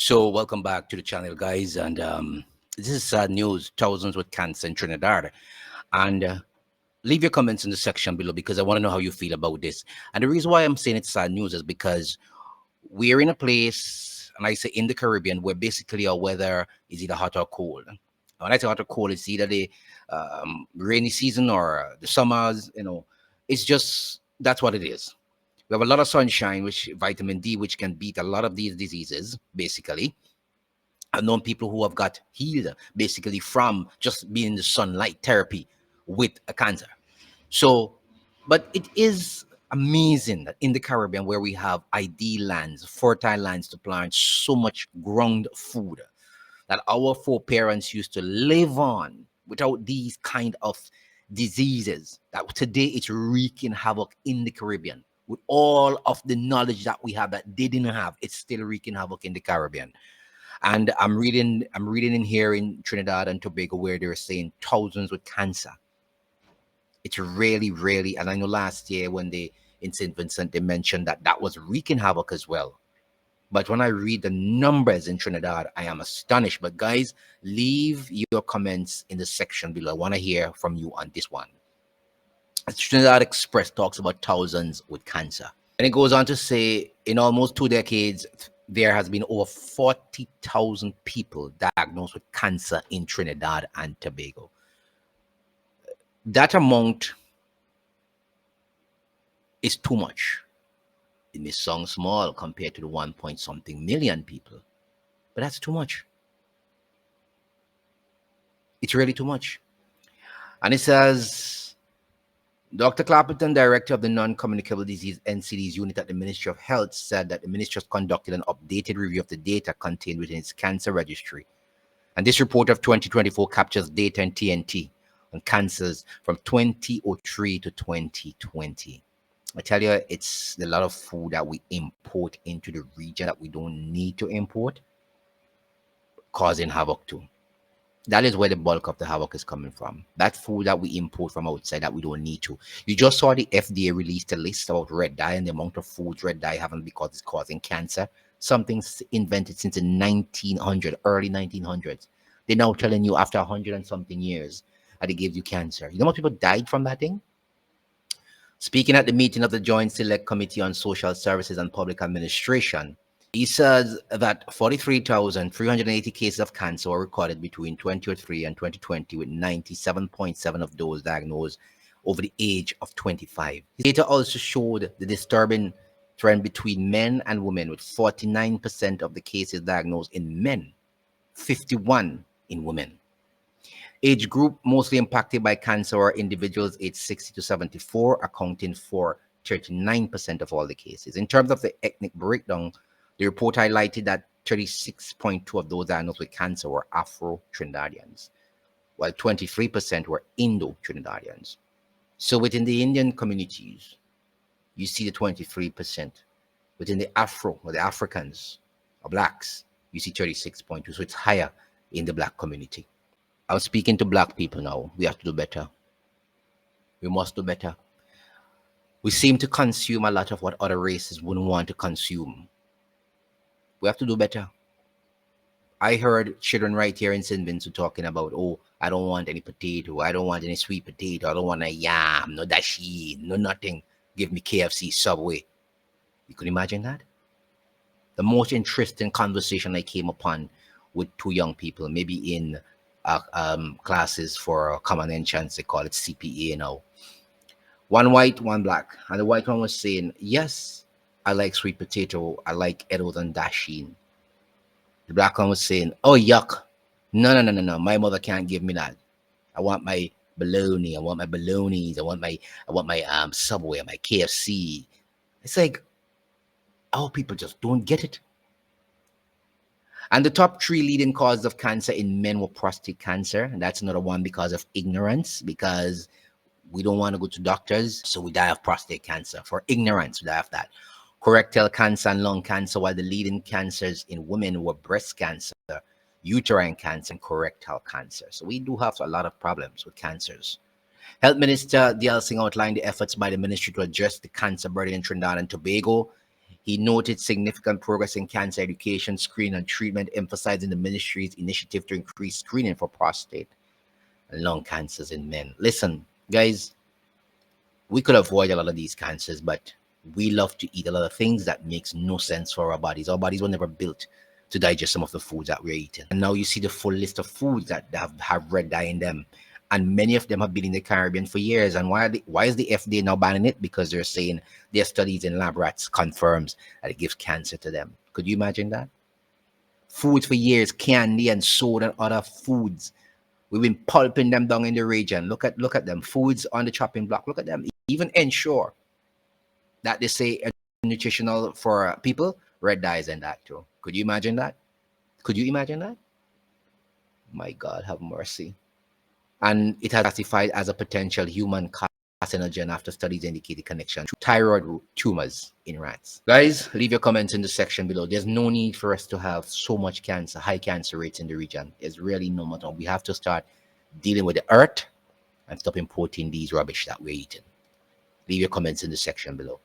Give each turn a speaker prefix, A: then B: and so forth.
A: So, welcome back to the channel, guys. And this is sad news: thousands with cancer in Trinidad. And leave your comments in the section below because I want to know how you feel about this. And the reason why I'm saying it's sad news is because we're in a place, and I say in the Caribbean, where basically our weather is either hot or cold. And when I say hot or cold, it's either the rainy season or the summers. It's just that's what it is. We have a lot of sunshine, which vitamin D, which can beat a lot of these diseases, basically. I've known people who have got healed basically from just being in the sunlight therapy with a cancer. So, but it is amazing that in the Caribbean, where we have ideal lands, fertile lands to plant so much ground food that our foreparents used to live on without these kind of diseases, that today it's wreaking havoc in the Caribbean. With all of the knowledge that we have that they didn't have, it's still wreaking havoc in the Caribbean. And I'm reading in here in Trinidad and Tobago where they're saying thousands with cancer. It's really, really, and I know last year when they in St. Vincent they mentioned that that was wreaking havoc as well. But when I read the numbers in Trinidad, I am astonished. But guys, leave your comments in the section below. I want to hear from you on this one. Trinidad Express talks about thousands with cancer. And it goes on to say, in almost 2 decades, there has been over 40,000 people diagnosed with cancer in Trinidad and Tobago. That amount is too much. It may sound small compared to the 1 point something million people, but that's too much. It's really too much. And it says, Dr. Clapperton, director of the Non-Communicable Disease NCD's unit at the Ministry of Health, said that the ministry has conducted an updated review of the data contained within its cancer registry. And this report of 2024 captures data in TNT on cancers from 2003 to 2020. I tell you, it's a lot of food that we import into the region that we don't need to import, causing havoc too. That is where the bulk of the havoc is coming from. That food that we import from outside that we don't need to. You just saw the FDA released a list about red dye and the amount of foods red dye having because it's causing cancer. Something invented since the 1900s, early 1900s. They're now telling you after 100 and something years that it gives you cancer. You know how much people died from that thing? Speaking at the meeting of the Joint Select Committee on Social Services and Public Administration, he says that 43,380 cases of cancer were recorded between 2003 and 2020, with 97.7% of those diagnosed over the age of 25. His data also showed the disturbing trend between men and women, with 49% of the cases diagnosed in men, 51% in women. Age group mostly impacted by cancer are individuals aged 60 to 74, accounting for 39% of all the cases. In terms of the ethnic breakdown, the report highlighted that 36.2% of those diagnosed with cancer were Afro-Trinidadians, while 23% were Indo-Trinidadians. So within the Indian communities, you see the 23%. Within the Afro or the Africans or blacks, you see 36.2%. So it's higher in the black community. I'm speaking to black people now. We have to do better. We must do better. We seem to consume a lot of what other races wouldn't want to consume. We have to do better. I heard children right here in St. Vincent talking about, oh, I don't want any potato. I don't want any sweet potato. I don't want a yam, no dashi, no nothing. Give me KFC, Subway. You could imagine that? The most interesting conversation I came upon with two young people, maybe in classes for common entrance, they call it CPA now. One white, one black. And the white one was saying, yes, I like sweet potato. I like edibles and dasheen. The black one was saying, oh, yuck. No. My mother can't give me that. I want my bologna. I want my bolognas. I want my Subway, my KFC. It's like, our people just don't get it. And the top 3 leading causes of cancer in men were prostate cancer. And that's another one because of ignorance, because we don't want to go to doctors. So we die of prostate cancer. For ignorance, we die of that. Colorectal cancer and lung cancer, while the leading cancers in women were breast cancer, uterine cancer, and colorectal cancer. So we do have a lot of problems with cancers. Health Minister Dialsing outlined the efforts by the ministry to address the cancer burden in Trinidad and Tobago. He noted significant progress in cancer education, screening, and treatment, emphasizing the ministry's initiative to increase screening for prostate and lung cancers in men. Listen, guys, we could avoid a lot of these cancers, but we love to eat a lot of things that makes no sense for our bodies. Our bodies were never built to digest some of the foods that we're eating. And now you see the full list of foods that have red dye in them. And many of them have been in the Caribbean for years. And why is the FDA now banning it? Because they're saying their studies in lab rats confirms that it gives cancer to them. Could you imagine that? Foods for years, candy and soda and other foods. We've been pulping them down in the region. Look at them. Foods on the chopping block. Look at them. Even ensure that they say nutritional for people, red dyes and that too. Could you imagine that? Could you imagine that? My God, have mercy. And it has classified as a potential human carcinogen after studies indicated connection to thyroid tumors in rats. Guys, leave your comments in the section below. There's no need for us to have so much cancer, high cancer rates in the region. There's really no matter. We have to start dealing with the earth and stop importing these rubbish that we're eating. Leave your comments in the section below.